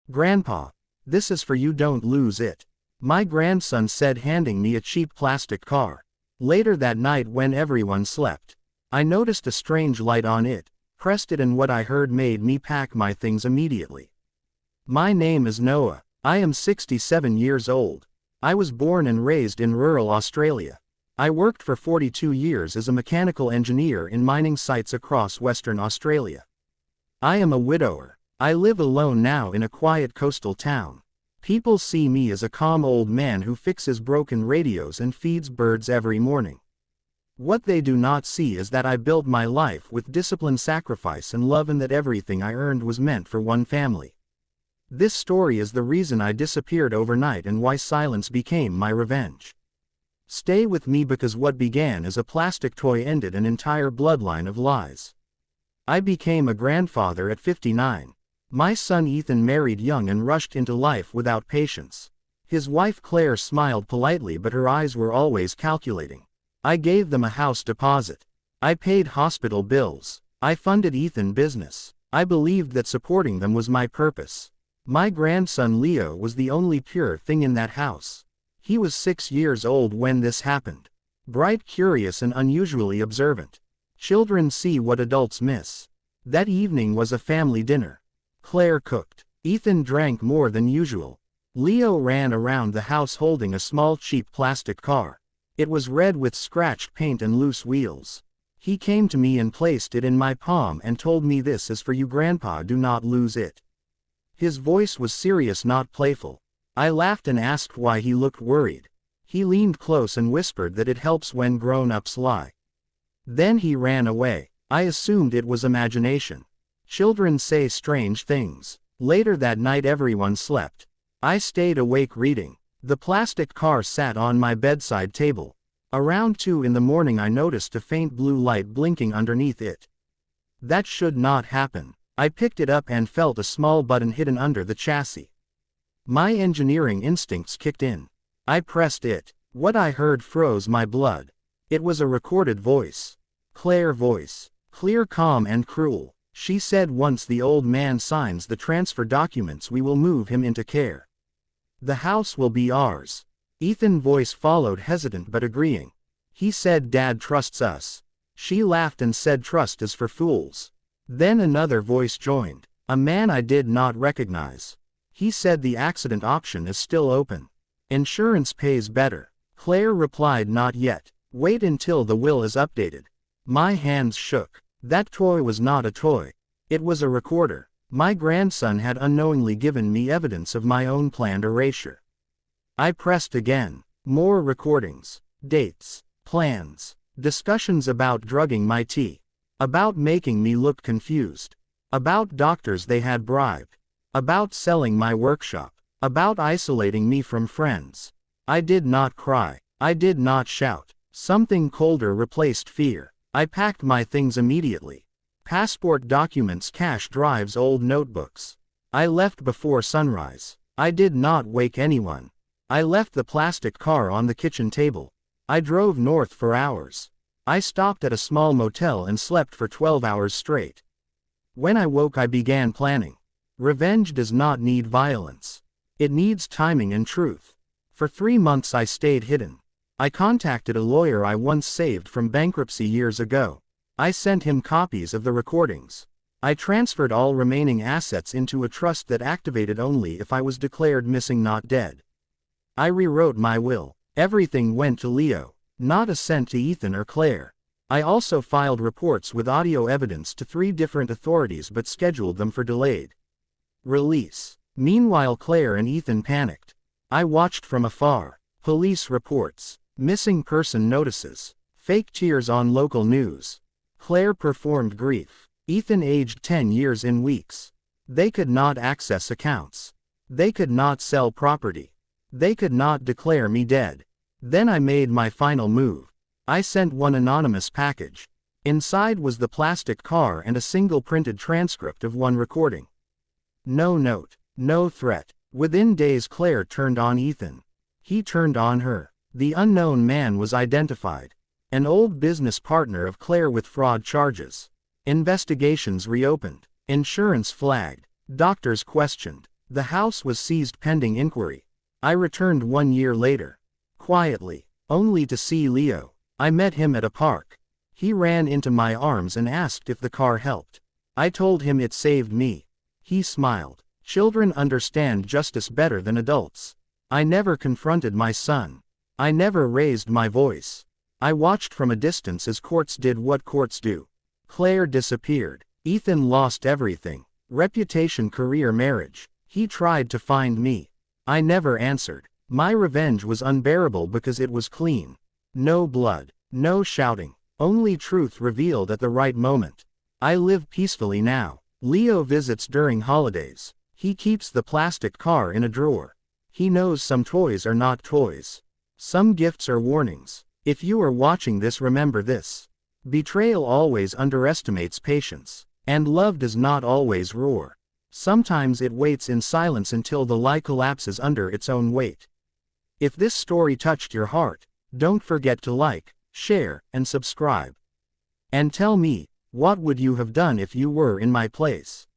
"Grandpa, this is for you, don't lose it," my grandson said, handing me a cheap plastic car. Later that night, when everyone slept, I noticed a strange light on it, pressed it, and what I heard made me pack my things immediately. My name is Noah. I am 67 years old. I was born and raised in rural Australia. I worked for 42 years as a mechanical engineer in mining sites across Western Australia. I am a widower. I live alone now in a quiet coastal town. People see me as a calm old man who fixes broken radios and feeds birds every morning. What they do not see is that I built my life with discipline, sacrifice, and love, and that everything I earned was meant for one family. This story is the reason I disappeared overnight and why silence became my revenge. Stay with me, because what began as a plastic toy ended an entire bloodline of lies. I became a grandfather at 59. My son Ethan married young and rushed into life without patience. His wife Claire smiled politely, but her eyes were always calculating. I gave them a house deposit. I paid hospital bills. I funded Ethan's business. I believed that supporting them was my purpose. My grandson Leo was the only pure thing in that house. He was 6 years old when this happened. Bright, curious, and unusually observant. Children see what adults miss. That evening was a family dinner. Claire cooked. Ethan drank more than usual. Leo ran around the house holding a small cheap plastic car. It was red with scratched paint and loose wheels. He came to me and placed it in my palm and told me, "This is for you, Grandpa, do not lose it." His voice was serious, not playful. I laughed and asked why he looked worried. He leaned close and whispered that it helps when grown-ups lie. Then he ran away. I assumed it was imagination. Children say strange things. Later that night everyone slept. I stayed awake reading. The plastic car sat on my bedside table. Around 2 in the morning I noticed a faint blue light blinking underneath it. That should not happen. I picked it up and felt a small button hidden under the chassis. My engineering instincts kicked in. I pressed it. What I heard froze my blood. It was a recorded voice. Claire's voice. Clear, calm, and cruel. She said, "Once the old man signs the transfer documents, we will move him into care. The house will be ours." Ethan's voice followed, hesitant but agreeing. He said, "Dad trusts us." She laughed and said, "Trust is for fools." Then another voice joined. A man I did not recognize. He said, "The accident option is still open. Insurance pays better." Claire replied, "Not yet. Wait until the will is updated." My hands shook. That toy was not a toy. It was a recorder. My grandson had unknowingly given me evidence of my own planned erasure. I pressed again. More recordings. Dates. Plans. Discussions about drugging my tea. About making me look confused. About doctors they had bribed. About selling my workshop. About isolating me from friends. I did not cry. I did not shout. Something colder replaced fear. I packed my things immediately. Passport documents, cash drives, old notebooks. I left before sunrise. I did not wake anyone. I left the plastic car on the kitchen table. I drove north for hours. I stopped at a small motel and slept for 12 hours straight. When I woke I began planning. Revenge does not need violence. It needs timing and truth. For 3 months I stayed hidden. I contacted a lawyer I once saved from bankruptcy years ago. I sent him copies of the recordings. I transferred all remaining assets into a trust that activated only if I was declared missing, not dead. I rewrote my will. Everything went to Leo. Not a cent to Ethan or Claire. I also filed reports with audio evidence to 3 different authorities but scheduled them for delayed release. Meanwhile Claire and Ethan panicked. I watched from afar. Police reports. Missing person notices. Fake tears on local news. Claire performed grief. Ethan aged 10 years in weeks. They could not access accounts. They could not sell property. They could not declare me dead. Then I made my final move. I sent one anonymous package. Inside was the plastic car and a single printed transcript of one recording. No note. No threat. Within days Claire turned on Ethan. He turned on her. The unknown man was identified. An old business partner of Claire with fraud charges. Investigations reopened. Insurance flagged. Doctors questioned. The house was seized pending inquiry. I returned 1 year later. Quietly. Only to see Leo. I met him at a park. He ran into my arms and asked if the car helped. I told him it saved me. He smiled. Children understand justice better than adults. I never confronted my son. I never raised my voice. I watched from a distance as courts did what courts do. Claire disappeared. Ethan lost everything. Reputation, career, marriage. He tried to find me. I never answered. My revenge was unbearable because it was clean. No blood. No shouting. Only truth revealed at the right moment. I live peacefully now. Leo visits during holidays. He keeps the plastic car in a drawer. He knows some toys are not toys. Some gifts are warnings. If you are watching this, remember this. Betrayal always underestimates patience. And love does not always roar. Sometimes it waits in silence until the lie collapses under its own weight. If this story touched your heart, don't forget to like, share, and subscribe. And tell me, what would you have done if you were in my place?